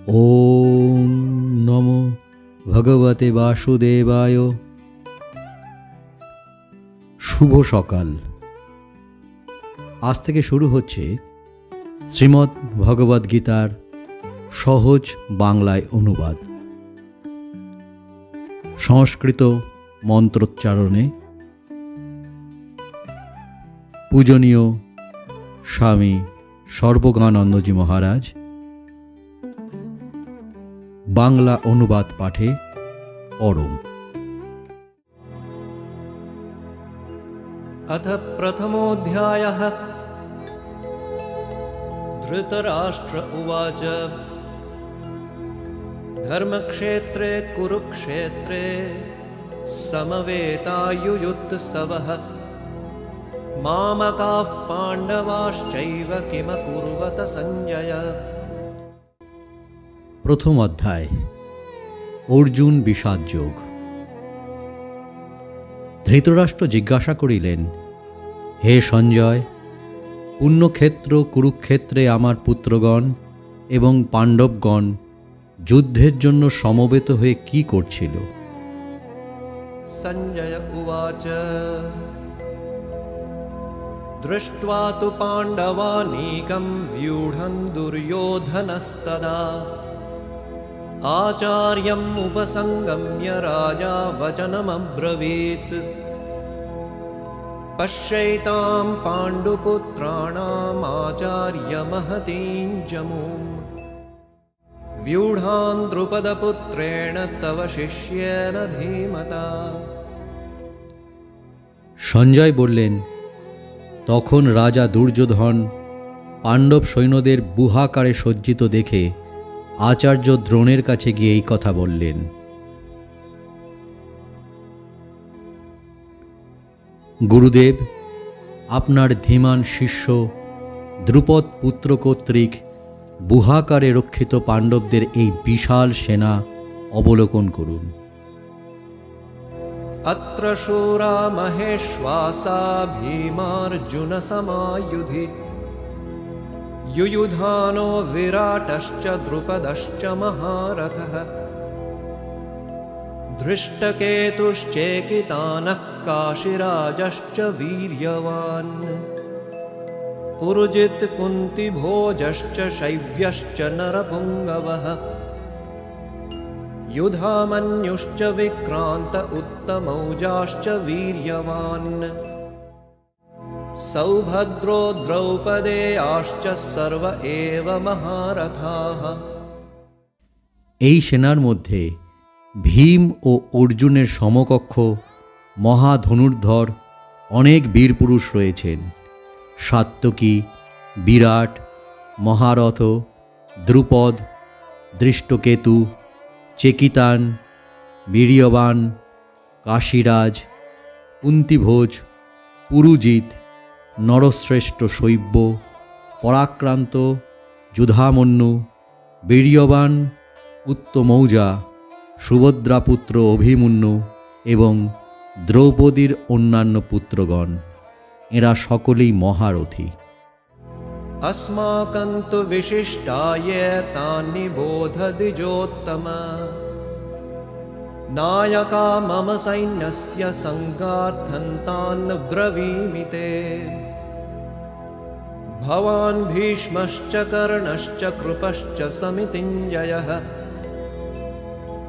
ওম নমো ভগবতে বাসুদেবায়। শুভ সকাল। আজ থেকে শুরু হচ্ছে শ্রীমদ্ ভগবদ্গীতার সহজ বাংলায় অনুবাদ। সংস্কৃত মন্ত্রোচ্চারণে পূজনীয় স্বামী সর্বজ্ঞানন্দজি মহারাজ, বাংলা অনুবাদ পাঠে পরম। अथ प्रथमोऽध्यायः। धृतराष्ट्र उवाच धर्मक्षेत्रे कुरुक्षेत्रे समवेतायुयुत्सवः मामकाः पाण्डवाश्चैव किमकुर्वत सञ्जय। প্রথম অধ্যায়, অর্জুন বিষাদ যোগ। ধৃতরাষ্ট্র জিজ্ঞাসা করিলেন, হে সঞ্জয়, পুণ্যক্ষেত্র কুরুক্ষেত্রে আমার পুত্রগণ এবং পাণ্ডবগণ যুদ্ধের জন্য সমবেত হয়ে কি করছিল? সঞ্জয় উবাচ দৃष्ट्वा तु पाण्डवानीकं व्यूढं दुर्योधनस्तदा आचार्यम् उपसंगम्य राजा वचनमब्रवीत् पश्यैतां पाण्डुपुत्राणाम् आचार्यमहतीं जमूं व्यूढां द्रुपदपुत्रेण तव शिष्येन धीमता। সঞ্জয় বললেন, তখন রাজা দুর্যোধন পাণ্ডব সৈন্যদের বুহাকারে সজ্জিত দেখে আচার্য দ্রোণের কাছে গিয়ে এই কথা বললেন। গুরুদেব, আপনার ধীমান শিষ্য দ্রুপদ পুত্র কর্তৃক বুহাকারে রক্ষিত পাণ্ডবদের এই বিশাল সেনা অবলোকন করুন। अत्र शूरा महेश्वासा भीमार्जुन समायुधि युयुधानो विराटश्च द्रुपदश्च महारथः धृष्टकेतुश्चेकितानः काशिराजश्च वीर्यवान् पुरुजित् कुन्तिभोजश्च शैव्यश्च नरपुङ्गवः युधामन्युश्च विक्रान्त उत्तमौजाश्च वीर्यवान् सौभद्रो द्रौपदेयाश्च सर्व एव महारथाः। এই সেনার মধ্যে ভীম ও অর্জুনের সমকক্ষ মহাধনুর্ধর অনেক বীরপুরুষ রয়েছেন। সাত্যকী, বিরাট, মহারথ, দ্রুপদ, দৃষ্টকেতু, চেকিতান, বীর্যবান, কাশীরাজ, কুন্তিভোজ, পুরুজিৎ, নরশ্রেষ্ঠ শৈব্য, পরাক্রান্ত, যুধামন্যু, বীর্যবান, উত্তমৌজা, সুভদ্রাপুত্র অভিমন্যু এবং দ্রৌপদীর অন্যান্য পুত্রগণ, এরা সকলেই মহারথী। अस्माकं तु विशिष्टाय तानि बोध द्विजोत्तम नायका मम सैन्यस्य संगार्थं तान् ब्रवीमि ते भवान् भीष्मश्च कर्णश्च कृपश्च समितिञ्जयः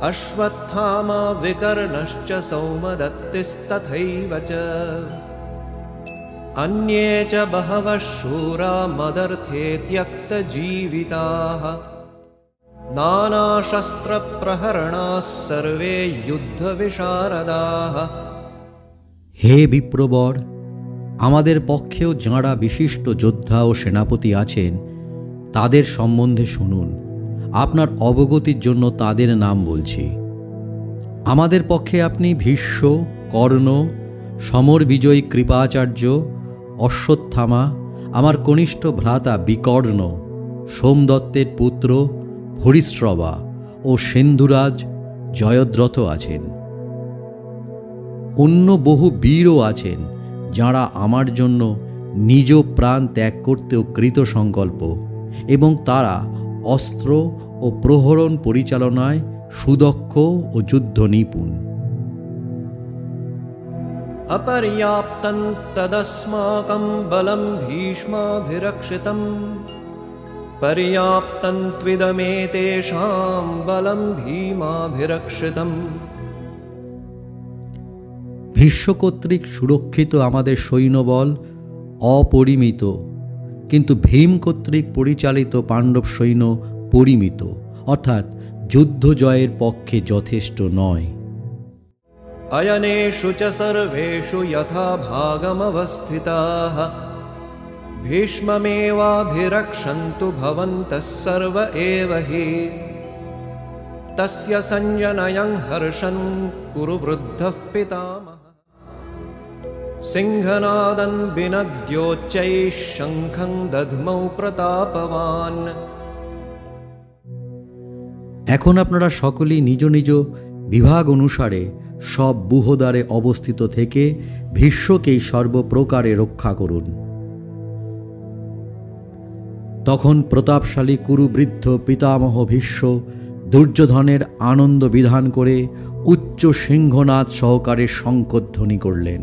अश्वत्थामा विकर्णश्च सौमदत्तिस्तथैव च अन्ये च बहवः शूरा मदर्थे त्यक्तजीविताः नानाशस्त्रप्रहरणाः सर्वे युद्धविशारदाः। হে বিপ্রবর, আমাদের পক্ষেও যাঁরা বিশিষ্ট যোদ্ধা ও সেনাপতি আছেন তাদের সম্বন্ধে শুনুন। আপনার অবগতির জন্য তাদের নাম বলছি। আমাদের পক্ষে আপনি ভীষ্ম, কর্ণ, সমর বিজয়ী কৃপাচার্য, অশ্বত্থামা, আমার কনিষ্ঠ ভ্রাতা বিকর্ণ, সোমদত্তের পুত্র হরিশ্রবা ও সিন্ধুরাজ জয়দ্রথ আছেন। অন্য বহু বীরও আছেন যাঁরা আমার জন্য নিজ প্রাণ ত্যাগ করতেও কৃত সংকল্প, এবং তারা অস্ত্র ও প্রহরণ পরিচালনায় সুদক্ষ ও যুদ্ধ নিপুণ। अपर्याप्तं तदस्माकं बलं भीष्माभिरक्षितं पर्याप्तं त्विदमेतेषां बलं भीमाभिरक्षितम्। ভীষ্ম কর্তৃক সুরক্ষিত আমাদের সৈন্যবল অপরিমিত, কিন্তু ভীম কর্তৃক পরিচালিত পাণ্ডব সৈন্য পরিমিত, অর্থাৎ যুদ্ধ জয়ের পক্ষে যথেষ্ট নয়। अयनेषु च सर्वेषु यथा भागमवस्थिताः भीष्ममेवाभिरक्षन्तु भवन्तः सर्व एव हि। तस्य संजनयं हर्षन् कुरु वृद्धः पितामहः सिंहनादं विनद्योच्चैः शङ्खं दध्मौ प्रतापवान्। এখন আপনারা সকলেই নিজ নিজ বিভাগ অনুসারে সব বুহদ্বারে অবস্থিত থেকে ভীষ্মকেই সর্বপ্রকারে রক্ষা করুন। তখন প্রতাপশালী কুরুবৃদ্ধ পিতামহ ভীষ্ম দুর্যোধনের আনন্দ বিধান করে উচ্চ সিংহনাদ সহকারে শঙ্খধ্বনি করলেন।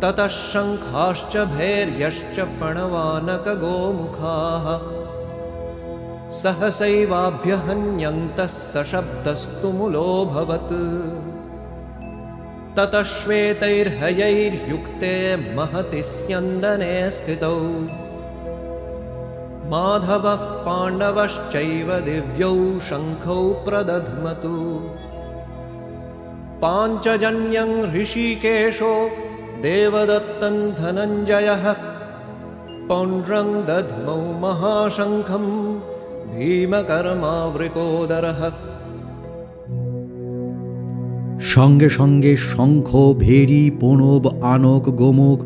ततः शङ्खाश्च भैर्यश्च प्रणवानकगोमुखाः सहसैवाभ्यहन्यन्तः सशब्दस्तुमुलोऽभवत्। ततः श्वेतैर्हयैर्युक्ते महति स्यन्दने स्थितौ माधवः पाण्डवश्चैव दिव्यौ शङ्खौ प्रदध्मतु। पाञ्चजन्यं ऋषिकेशो देवदत्तं धनञ्जयः पौण्ड्रं दध्मौ महाशङ्खं भीमकर्मावृकोदरः। সঙ্গে সঙ্গে শঙ্খ, ভেরি, প্রণব, আনক, গোমুখ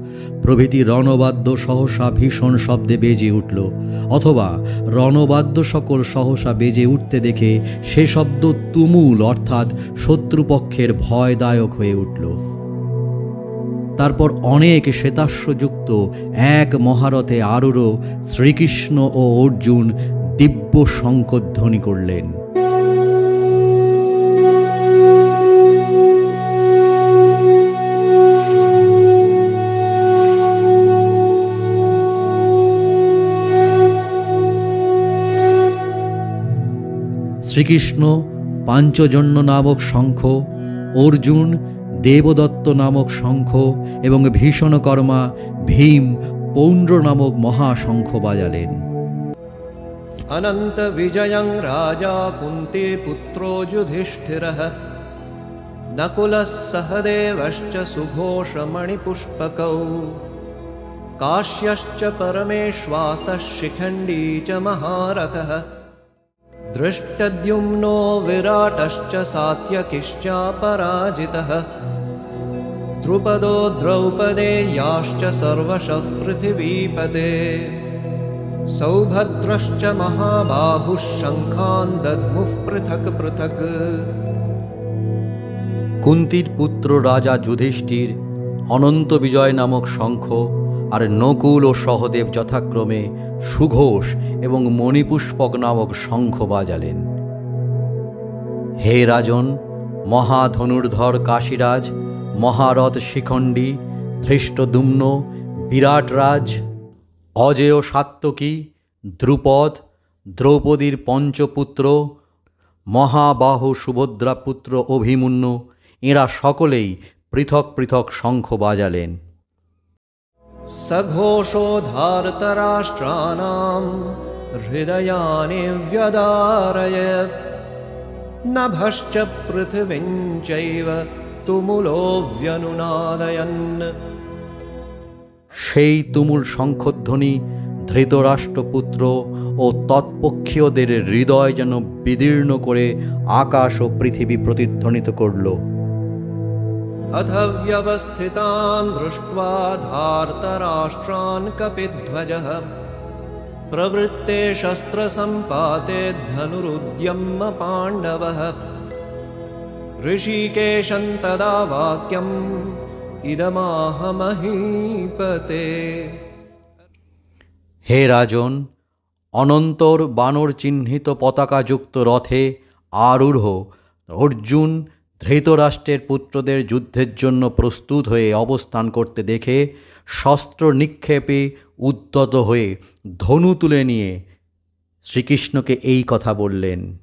প্রভৃতি রণবাদ্য সহসা ভীষণ শব্দে বেজে উঠল, অথবা রণবাদ্য সকল সহসা বেজে উঠতে দেখে সে শব্দ তুমুল অর্থাৎ শত্রুপক্ষের ভয়দায়ক হয়ে উঠল। তারপর অনেক শ্বেতাশ্বযুক্ত এক মহারথে আরূঢ় শ্রীকৃষ্ণ ও অর্জুন দিব্য শঙ্খধ্বনি করলেন। শ্রীকৃষ্ণ পাঞ্চজন্য নামক শঙ্খ, অর্জুন দেবদত্ত নামক শঙ্খ এবং ভীষণকর্মা ভীম পৌণ্ড্র নামক মহাশঙ্খ বাজালেন। अनंत विजयं राजा कुन्ती पुत्रो युधिष्ठिरः नकुलः सहदेवश्च सुघोषमणिपुष्पकौ काश्यश्च परमेश्वासः शिखण्डी च महारथः दृष्टद्युम्नो विराटश्च सात्यकिश्चापराजितः द्रुपदो द्रौपदेयाश्च सर्वशः पृथिवीपते सौभद्रश्च महाबाहुः शङ्खान् दध्मुः पृथक् पृथक्। কুন্তির পুত্র রাজা যুধিষ্ঠির অনন্ত বিজয় নামক শঙ্খ আর নকুল ও সহদেব যথাক্রমে সুঘোষ এবং মণিপুষ্পক নামক শঙ্খ বাজালেন। হে রাজন, মহাধনুর্ধর কাশীরাজ, মহারথ শিখণ্ডী, ধৃষ্টদ্যুম্ন, বিরাটরাজ, অজেয় সাত্যকী, দ্রুপদ, দ্রৌপদীর পঞ্চপুত্র, মহাবাহু সুভদ্রা পুত্র অভিমন্যু, এরা সকলেই পৃথক পৃথক শঙ্খ বাজালেন। सघोषो धार्तराष्ट्राणां हृदयानि व्यदारयत् नभश्च पृथिवीं चैव तुमुलो व्यनुनादयन्। সেই তুমুল শঙ্খধ্বনি ধৃতরাষ্ট্রপুত্র ও তৎপক্ষীয়দের হৃদয় যেন বিদীর্ণ করে আকাশ ও পৃথিবী প্রতিধ্বনিত করল। अथ व्यवस्थितान् दृष्ट्वा धार्तराष्ट्रान् कपिध्वजः प्रवृत्ते शस्त्रसम्पाते धनुरुद्यम्य पाण्डवः ऋषिकेशं तदा वाक्यम् इदमाह महीपते। হে রাজন, অনন্তর বানর চিহ্নিত পতাকাযুক্ত রথে আরূঢ় অর্জুন ধৃতরাষ্ট্রের পুত্রদের যুদ্ধের জন্য প্রস্তুত হয়ে অবস্থান করতে দেখে শস্ত্র নিক্ষেপে উদ্যত হয়ে ধনু তুলে নিয়ে শ্রীকৃষ্ণকে এই কথা বললেন।